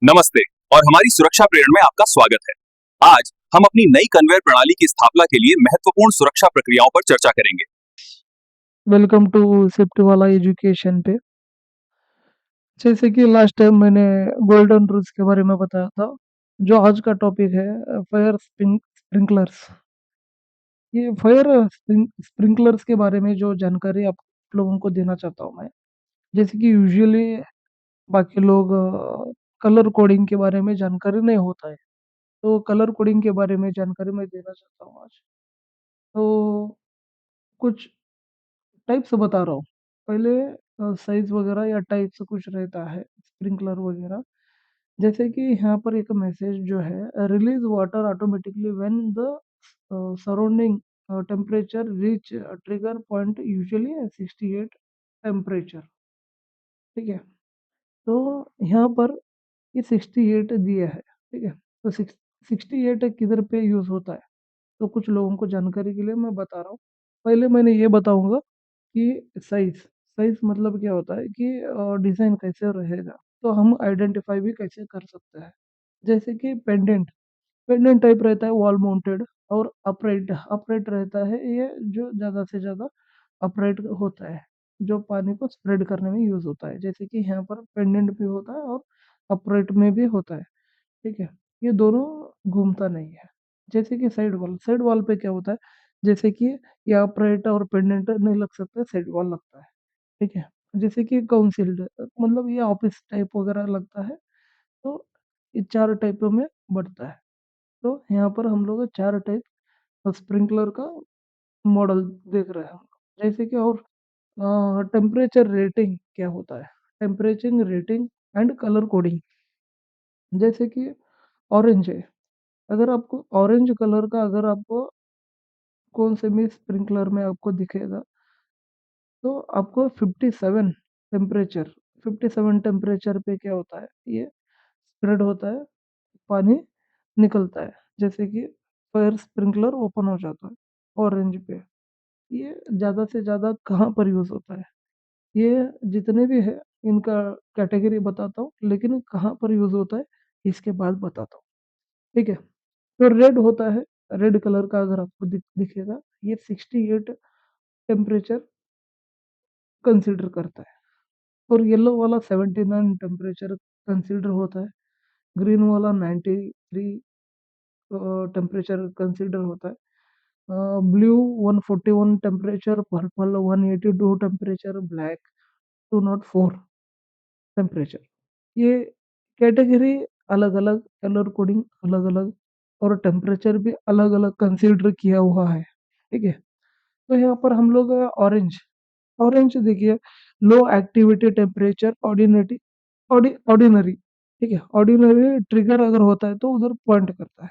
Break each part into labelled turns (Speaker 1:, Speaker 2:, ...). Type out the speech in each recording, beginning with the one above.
Speaker 1: नमस्ते और हमारी सुरक्षा प्रेरण में आपका स्वागत है। आज हम अपनी नई कन्वेयर प्रणाली की स्थापना के लिए महत्वपूर्ण सुरक्षा प्रक्रियाओं पर चर्चा करेंगे।
Speaker 2: वेलकम टू सिफ्ट वाला एजुकेशन पे। जैसे कि लास्ट टाइम मैंने गोल्डन रूल्स के बारे में बताया था, जो आज का टॉपिक है फायर स्प्रिंकलर्स। ये फायर स्प्रिंकलर्स के बारे में जो जानकारी आप लोगों को देना चाहता हूँ मैं। जैसे कि यूजुअली बाकी लोग कलर कोडिंग के बारे में जानकारी नहीं होता है, तो कलर कोडिंग के बारे में जानकारी मैं देना चाहता हूँ आज। तो कुछ टाइप्स बता रहा हूँ। पहले साइज़ वगैरह या टाइप्स कुछ रहता है स्प्रिंकलर वगैरह। जैसे कि यहाँ पर एक मैसेज जो है, release water automatically when the surrounding temperature reach trigger point usually 68 temperature. ठीक है? तो यहाँ पर ये 68 दिया है, ठीक है? तो 68 किधर पे यूज़ होता है? तो कुछ लोगों को जानकारी के लिए मैं बता रहा हूँ। पहले मैंने ये बताऊँगा कि साइज़ मतलब क्या होता है कि डिज़ाइन कैसे रहेगा, तो हम आइडेंटिफ़ाई भी कैसे कर सकते हैं। जैसे कि पेंडेंट टाइप रहता है वॉल माउंटेड, और अपराइट रहता है ये, जो ज़्यादा से ज़्यादा अपराइट होता है, जो पानी को स्प्रेड करने में यूज़ होता है। जैसे कि यहाँ पर पेंडेंट भी होता है और अपराइट में भी होता है, ठीक है? ये दोनों घूमता नहीं है। जैसे कि साइड वॉल पे क्या होता है, जैसे कि ये अपराइट और पेंडेंट नहीं लग सकता, साइड वॉल लगता है, ठीक है? जैसे कि काउंसिल्ड मतलब ये ऑफिस टाइप वगैरह लगता है, तो ये 4 टाइपों में बढ़ता है। तो यहाँ पर हम लोग 4 टाइप स्प्रिंकलर का मॉडल देख रहे हैं हम लोग। जैसे कि और टेम्परेचर रेटिंग क्या होता है? Temperature rating and colour coding. जैसे कि ऑरेंज है, अगर आपको ऑरेंज कलर का अगर आपको कौन से भी स्प्रिंकलर में आपको दिखेगा, तो आपको 57 टेम्परेचर पे क्या होता है, ये स्प्रेड होता है, पानी निकलता है। जैसे कि फायर स्प्रिंकलर ओपन हो जाता है ऑरेंज पे। ये ज़्यादा से ज़्यादा कहाँ पर यूज़ होता है? ये जितने भी है इनका कैटेगरी बताता हूँ, लेकिन कहाँ पर यूज़ होता है इसके बाद बताता हूँ, ठीक है? तो रेड होता है, रेड कलर का अगर आपको दिखेगा, ये 68 टेम्परेचर कंसीडर करता है। और येलो वाला 79 टेम्परेचर कंसीडर होता है। ग्रीन वाला 93 टेम्परेचर कंसीडर होता है। Blue 141 temperature, purple 182 temperature, black 204 temperature. ये कैटेगरी अलग-अलग, कलर कोडिंग अलग-अलग, और टेम्परेचर भी अलग-अलग कंसीडर किया हुआ है, ठीक है? तो यहाँ पर हम लोग ऑरेंज ऑरेंज देखिए, लो एक्टिविटी टेम्परेचर ऑर्डिनरी, ठीक है? ऑर्डिनरी ट्रिगर अगर होता है तो उधर पॉइंट करता है,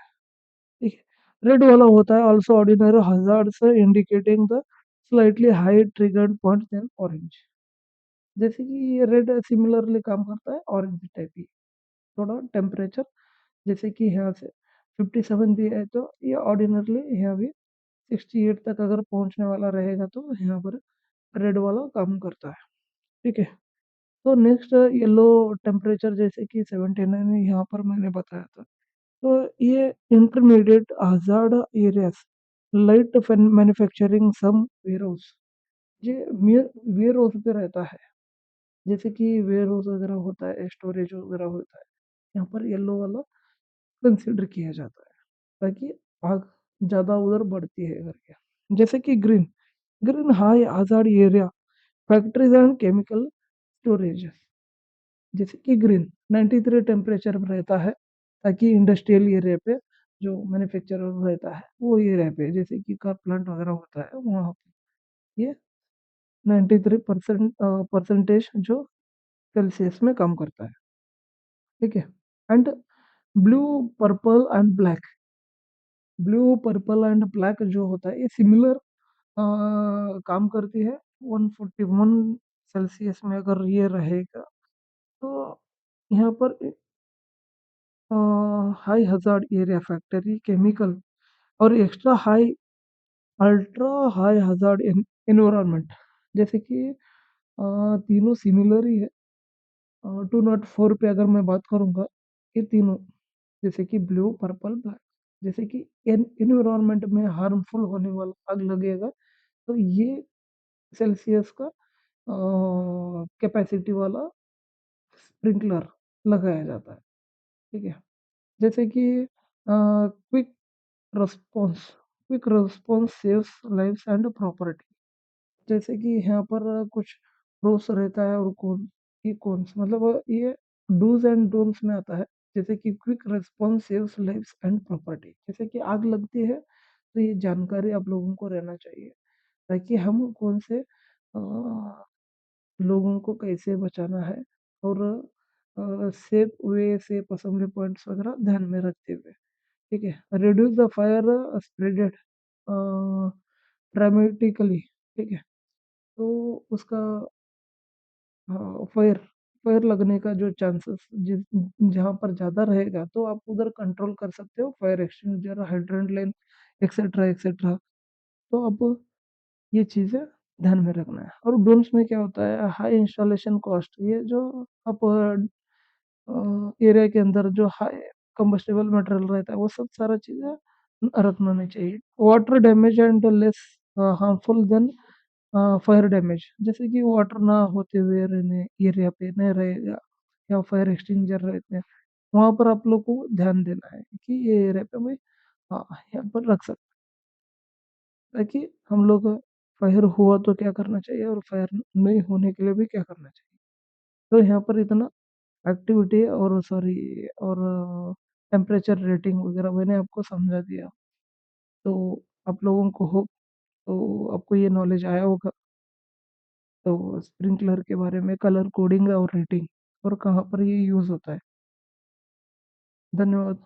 Speaker 2: ठीक है? रेड वाला होता है also ordinary hazards indicating the slightly high triggered point than orange. जैसे कि ये रेड सिमिलरली काम करता है ऑरेंज टाइप ही, थोड़ा टेम्परेचर जैसे कि यहाँ से 57 दिया है, तो ये ऑर्डिनरली यहाँ भी 68 तक अगर पहुँचने वाला रहेगा, तो यहाँ पर रेड वाला काम करता है, ठीक है? तो नेक्स्ट येलो टेम्परेचर जैसे कि 79 यहाँ पर मैंने बताया था। तो ये intermediate hazard areas, light manufacturing some warehouse, ये वेयरहाउस पे रहता है। जैसे कि वेयरहाउस वगैरह होता है, स्टोरेज वगैरह होता है, यहाँ पर येलो वाला कंसीडर किया जाता है, ताकि आग ज़्यादा उधर बढ़ती है करके। जैसे कि green green high hazard area, factories and chemical storage. जैसे कि ग्रीन 93 टेम्परेचर में रहता है, ताकि इंडस्ट्रियल एरिया पे जो मैन्युफैक्चरर रहता है वो एरिया पे, जैसे कि कार प्लांट वगैरह होता है वहाँ पे ये 93% परसेंटेज जो सेल्सियस में काम करता है, ठीक है? And blue purple and black, blue purple and black जो होता है ये सिमिलर काम करती है। 141 सेल्सियस में अगर ये रहेगा, तो यहाँ पर high hazard area, factory, chemical, और extra high ultra high hazard environment. जैसे कि तीनों सिमिलर ही है। 204 पे अगर मैं बात करूँगा, ये तीनों, जैसे कि ब्लू, पर्पल, ब्लैक। जैसे कि एनवायरनमेंट में हार्मफुल होने वाला आग लगेगा तो ये सेल्सियस का कैपेसिटी वाला स्प्रिंकलर लगाया जाता है, ठीक है। जैसे कि quick response, quick response saves lives and property. जैसे कि यहाँ पर कुछ रूल्स रहता है और कौन से मतलब ये डूज एंड डोंट्स में आता है। जैसे कि quick response saves lives and property. जैसे कि आग लगती है तो ये जानकारी आप लोगों को रहना चाहिए ताकि हम कौन से लोगों को कैसे बचाना है और सेफ वे से असेंबली पॉइंट्स वगैरह ध्यान में रखते हुए, ठीक है। Reduce the fire spreaded dramatically, ठीक है। तो उसका फायर फायर लगने का जो चांसेस जहाँ पर ज़्यादा रहेगा तो आप उधर कंट्रोल कर सकते हो, fire extinguisher, hydrant line, etcetera etcetera. तो अब ये चीज़ें ध्यान में रखना है। और डोम्स में क्या होता है, हाई इंस्टॉलेशन कॉस्ट। ये जो आप एरिया के अंदर जो हाई कंबस्टेबल मटेरियल रहता है वो सब सारा चीज़ें रखना नहीं चाहिए। Water damage and less harmful than fire damage. जैसे कि वाटर ना होते हुए रहने एरिया पे नहीं रहेगा या फायर एक्सटिंग्विशर रहते हैं, वहाँ पर आप लोग को ध्यान देना है कि ये एरिया पे भाई हाँ यहाँ पर रख सकते हैं, ताकि हम लोग फायर हुआ तो क्या करना चाहिए और फायर नहीं होने के लिए भी क्या करना चाहिए। तो यहाँ पर इतना एक्टिविटी और सॉरी और टेम्परेचर रेटिंग वगैरह मैंने आपको समझा दिया। तो आप लोगों को हो तो आपको ये नॉलेज आया होगा। तो स्प्रिंकलर के बारे में कलर कोडिंग और रेटिंग और कहाँ पर ये यूज़ होता है। धन्यवाद।